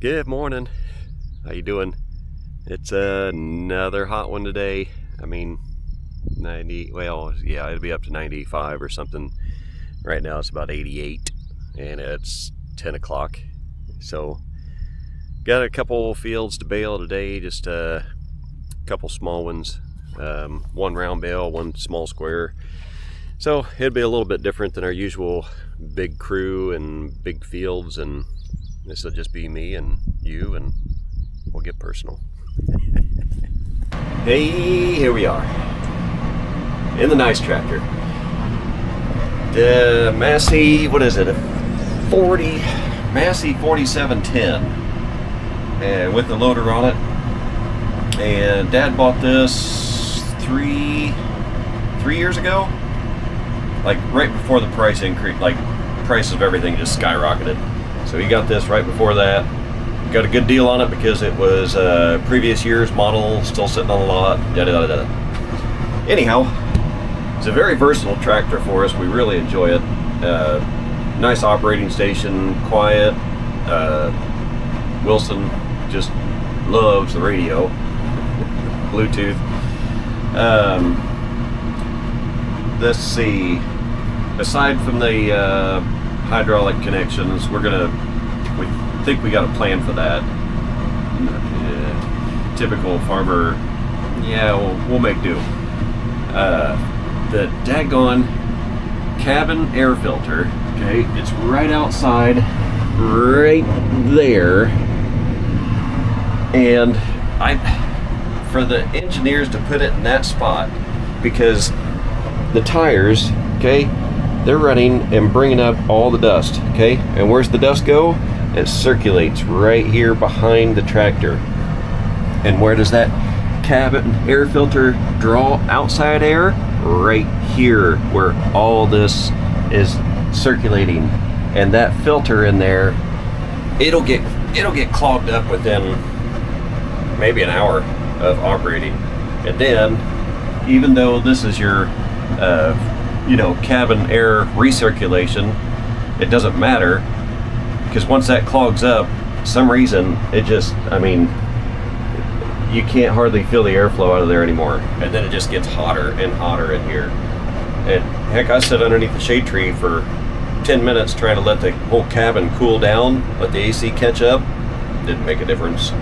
Good morning. How you doing? It's another hot one today. I mean, 90, well, yeah, it'll be up to 95 or something. Right now it's about 88 and it's 10 o'clock. So got a couple fields to bale today, just a couple small ones. One round bale, one small square. So it'll be a little bit different than our usual big crew and big fields, and this will just be me and you, and we'll get personal. Hey, here we are in the nice tractor. The Massey, what is it? Massey 4710, with the loader on it. And Dad bought this three years ago, like right before the price increase, like prices of everything just skyrocketed. So he got this right before that. Got a good deal on it because it was a previous year's model, still sitting on the lot, Anyhow, it's a very versatile tractor for us. We really enjoy it. Nice operating station, quiet. Wilson just loves the radio, Bluetooth. Let's see. Aside from the hydraulic connections, we think we got a plan for that. Typical farmer, yeah, we'll make do. The daggone cabin air filter, okay, it's right outside, right there. And for the engineers to put it in that spot, because the tires, okay, they're running and bringing up all the dust, okay? And where's the dust go? It circulates right here behind the tractor. And where does that cabin air filter draw outside air? Right here, where all this is circulating. And that filter in there, it'll get clogged up within maybe an hour of operating. And then, even though this is your cabin air recirculation, it doesn't matter, because once that clogs up, for some reason it just, you can't hardly feel the airflow out of there anymore, and then it just gets hotter and hotter in here. And heck, I sat underneath the shade tree for 10 minutes trying to let the whole cabin cool down, let the AC catch up. Didn't make a difference.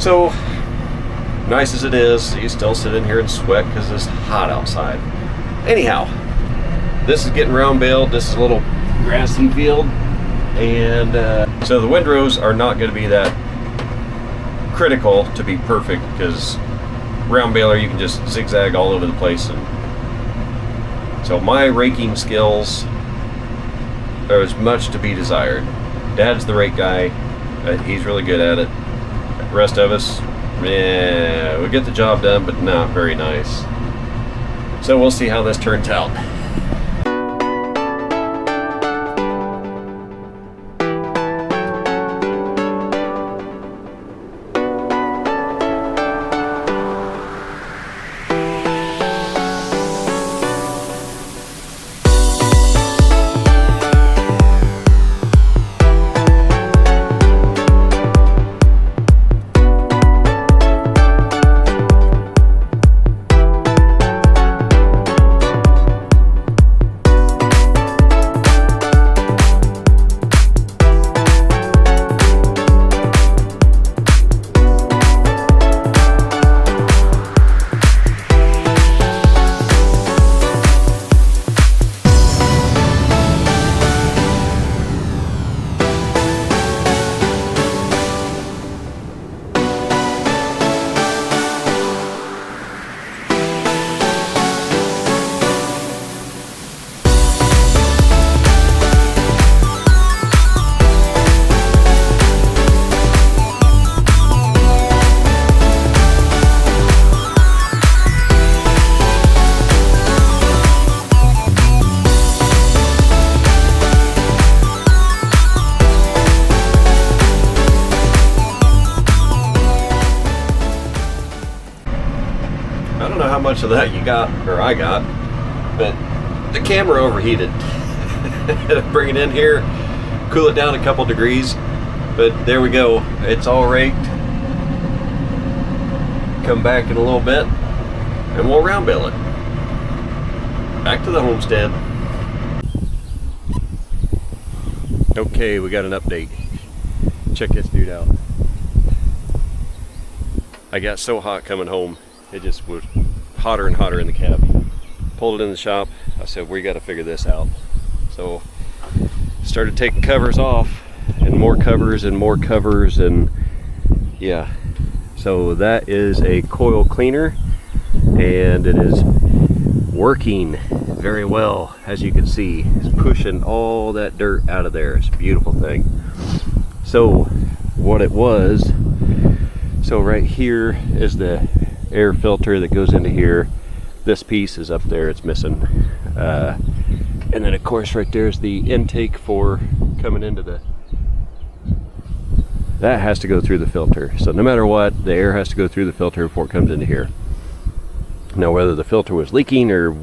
So nice as it is, you still sit in here and sweat because it's hot outside. Anyhow, this is getting round baled. This is a little grassy field, and so the windrows are not going to be that critical to be perfect, because round baler you can just zigzag all over the place. And so my raking skills are as much to be desired. Dad's the rake guy. He's really good at it. The rest of us, yeah, we get the job done, but not very nice. So we'll see how this turns out. Much of that you got, or I got, but the camera overheated. Bring it in here, cool it down a couple degrees, But there we go. It's all raked. Come back in a little bit and we'll round bale it. Back to the homestead. Okay, we got an update. Check this dude out. I got so hot coming home, it just was hotter and hotter in the cab. Pulled it in the shop. I said, we got to figure this out. So started taking covers off, and more covers and more covers, and yeah. So that is a coil cleaner, and it is working very well. As you can see, it's pushing all that dirt out of there. It's a beautiful thing. So what it was, so right here is the air filter that goes into here. This piece is up there, it's missing. And then of course right there's the intake for coming into the, that has to go through the filter. So no matter what, the air has to go through the filter before it comes into here. Now whether the filter was leaking or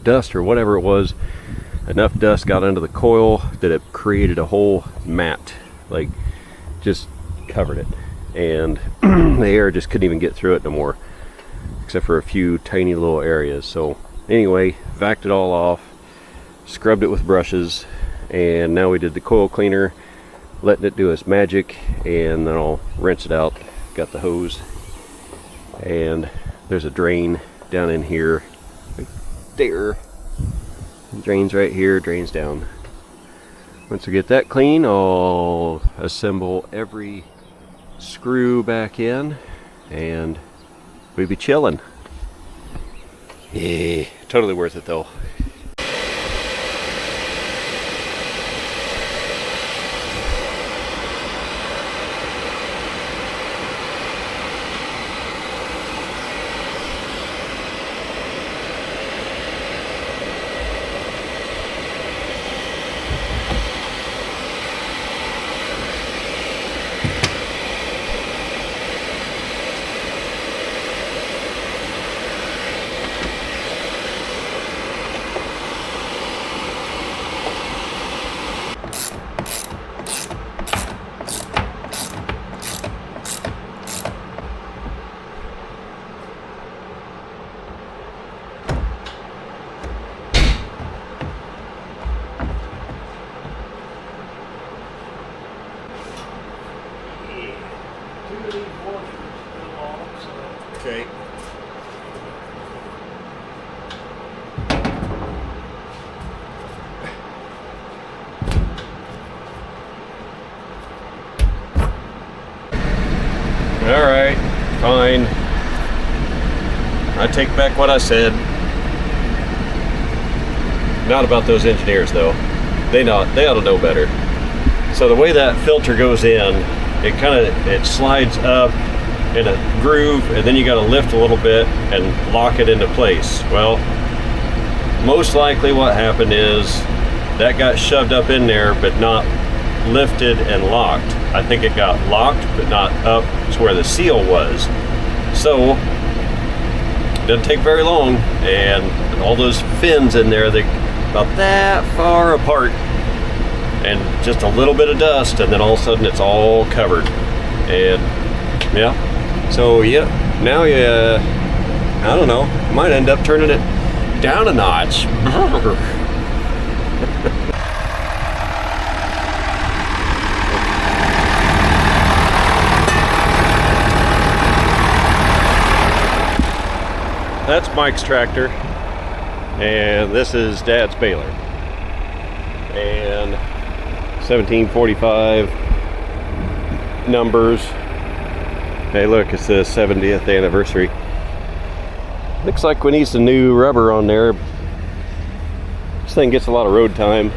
dust or whatever it was, enough dust got into the coil that it created a whole mat, like just covered it. And the air just couldn't even get through it no more, except for a few tiny little areas. So anyway, vacuumed it all off, scrubbed it with brushes, and now we did the coil cleaner, letting it do its magic, and then I'll rinse it out. Got the hose, and there's a drain down in here, right there. It drains right here, drains down. Once we get that clean, I'll assemble every screw back in, and we'll be chilling. Yeah, totally worth it though. Okay. All right, fine. I take back what I said. Not about those engineers though. They ought to know better. So the way that filter goes in, it slides up in a groove, and then you got to lift a little bit and lock it into place. Well, most likely what happened is that got shoved up in there but not lifted and locked. I think it got locked but not up to where the seal was. So it doesn't take very long, and all those fins in there, they about that far apart, and just a little bit of dust, and then all of a sudden it's all covered. And yeah, so yeah, now you, I don't know, might end up turning it down a notch. That's Mike's tractor, and this is Dad's baler. And 1745 numbers. Hey look, it's the 70th anniversary. Looks like we need some new rubber on there. This thing gets a lot of road time.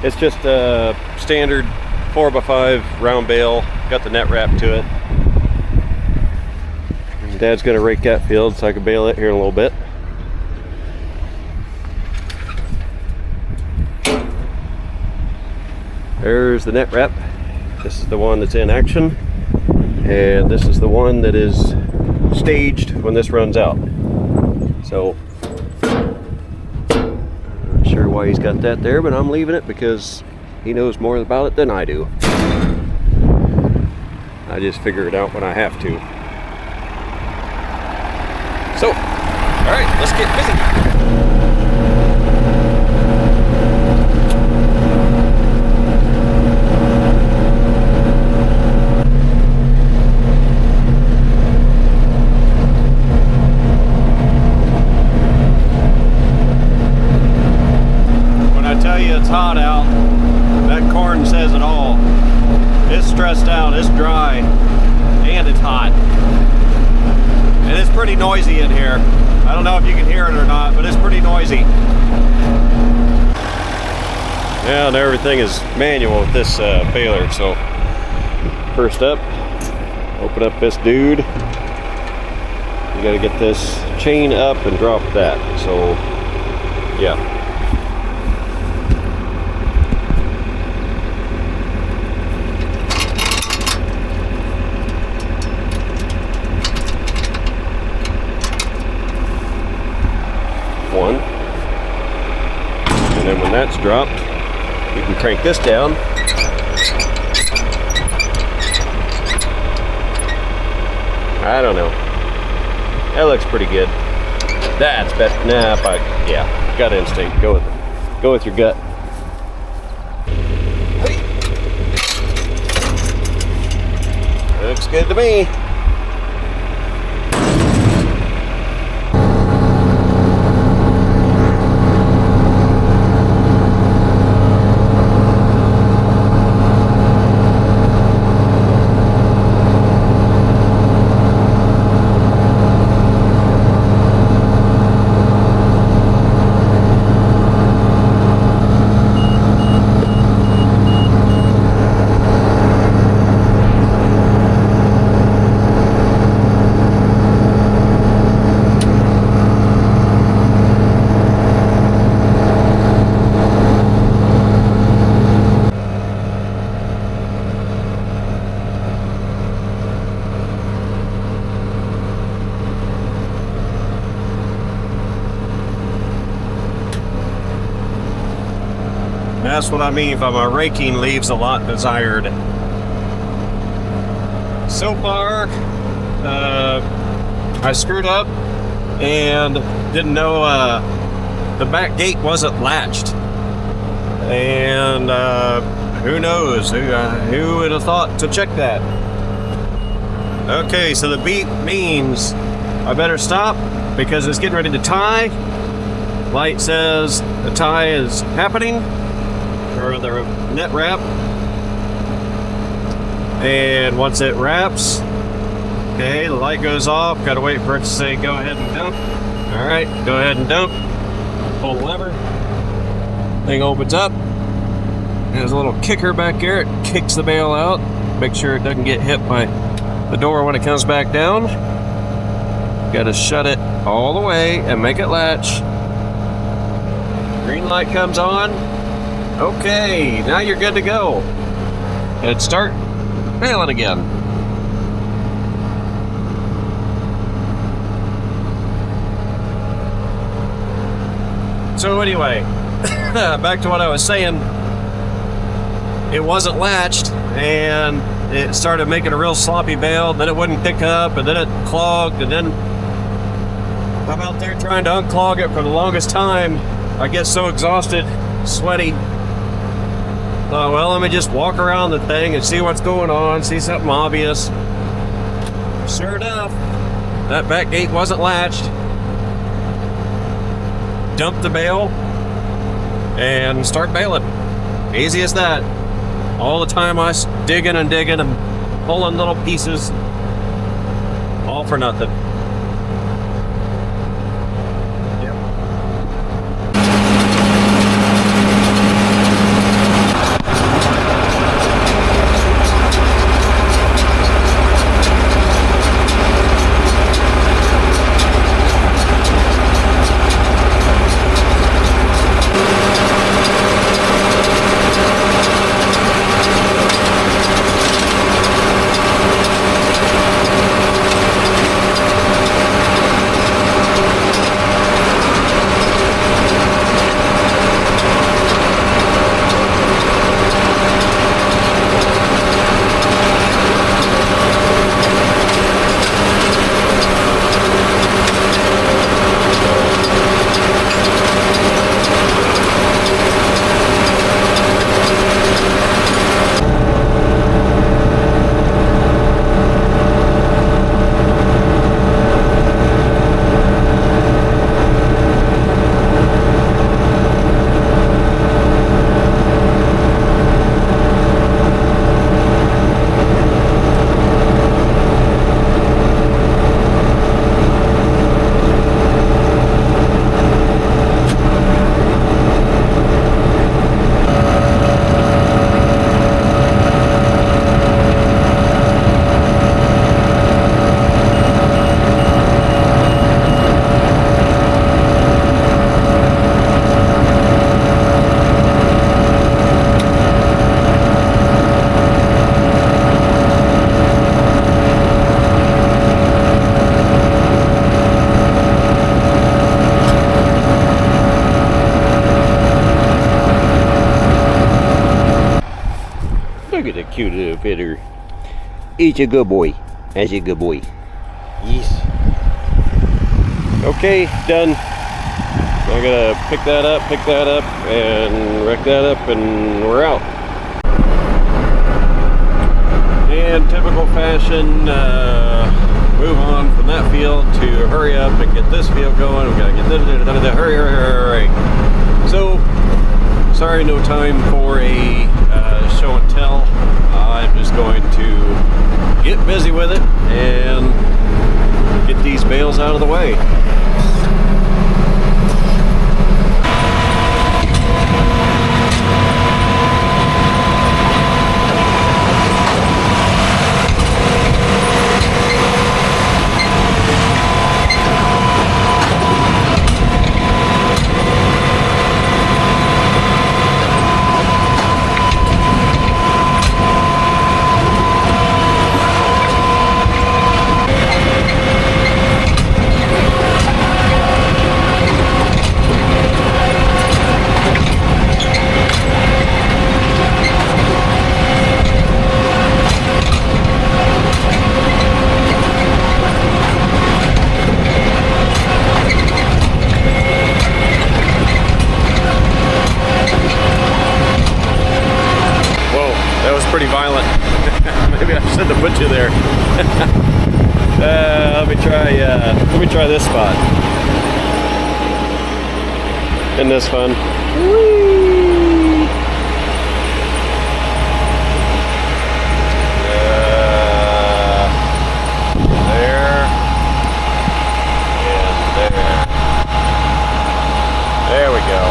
It's just a standard 4x5 round bale, got the net wrap to it. And Dad's gonna rake that field so I can bale it here in a little bit. There's the net wrap. This is the one that's in action, and this is the one that is staged when this runs out. So I'm not sure why he's got that there, but I'm leaving it because he knows more about it than I do. I just figure it out when I have to. So, all right, let's get busy. It's hot out. That corn says it all. It's stressed out, it's dry, and it's hot. And it's pretty noisy in here. I don't know if you can hear it or not, but it's pretty noisy. Now everything is manual with this baler. So first up, open up this dude. You gotta get this chain up and drop that. So yeah. One, and then when that's dropped, you can crank this down. I don't know. That looks pretty good. That's better. Nah, yeah, gut instinct. Go with your gut. Looks good to me. That's what I mean by my raking leaves a lot desired. So far, I screwed up and didn't know the back gate wasn't latched. And who knows? Who would have thought to check that? Okay, so the beep means I better stop because it's getting ready to tie. Light says the tie is happening. Or the net wrap, and once it wraps, okay, the light goes off. Gotta wait for it to say go ahead and dump. All right, go ahead and dump. Pull the lever, thing opens up. There's a little kicker back here. It kicks the bale out. Make sure it doesn't get hit by the door when it comes back down. Gotta shut it all the way and make it latch. Green light comes on. Okay, now you're good to go. And start baling again. So anyway, back to what I was saying. It wasn't latched, and it started making a real sloppy bale. Then it wouldn't pick up, and then it clogged, and then I'm out there trying to unclog it for the longest time. I get so exhausted, sweaty. Well, let me just walk around the thing and see what's going on, see something obvious. Sure enough, that back gate wasn't latched. Dump the bale and start baling. Easy as that. All the time I was digging and pulling little pieces, all for nothing. at the cute little fitter. He's a good boy. That's a good boy. Yes. Okay, done. I gotta pick that up, and wreck that up, and we're out. In typical fashion, move on from that field to hurry up and get this field going. We gotta get this, hurry. So, sorry, no time for a show and tell. I'm just going to get busy with it and get these bales out of the way. Pretty violent. Maybe I shouldn't have put you there. Let me try this spot. Isn't this fun? Whee! There and there. There we go.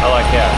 I like that.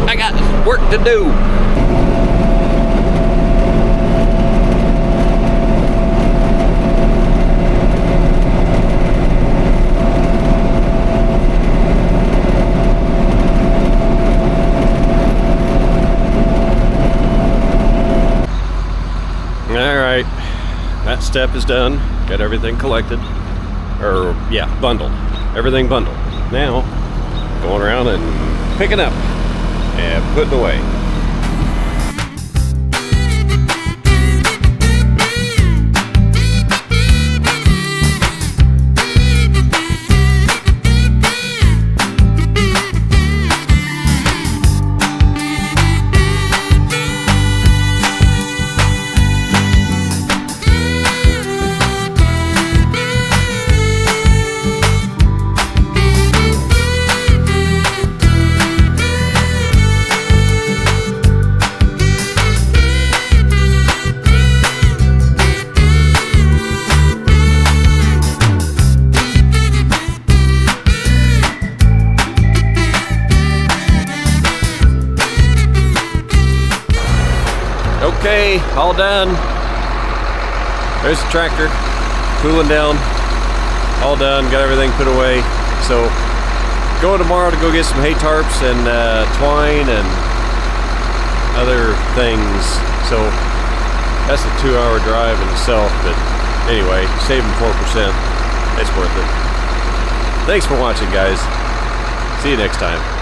I got work to do. that step is done. Got everything collected. Or, yeah, bundled. Everything bundled. Now, going around and picking up and putting away. Okay, all done. There's the tractor, cooling down, all done, got everything put away. So, going tomorrow to go get some hay tarps and twine and other things. So, that's a 2-hour drive in itself, but anyway, saving 4%, it's worth it. Thanks for watching, guys. See you next time.